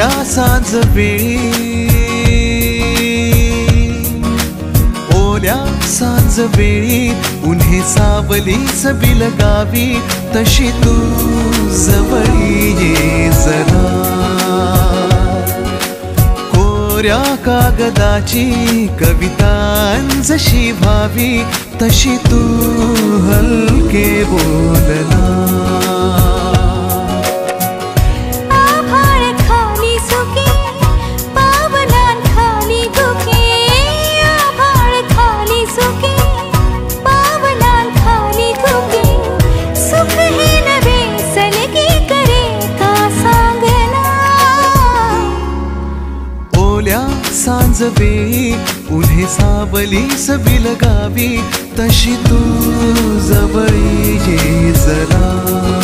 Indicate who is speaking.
Speaker 1: कोऱ्या सांज वेळी, ओल्या सांज वेळी उन्हे सावलीच बिलगावी, तशी तू जवळी ये जरा. कोऱ्या कागदाची कविता जशी व्हावी, तशी तू हलके बोलना. सांज वेळी उन्हे सावलीच बिलगावी, तशी तू जवळी ये जरा.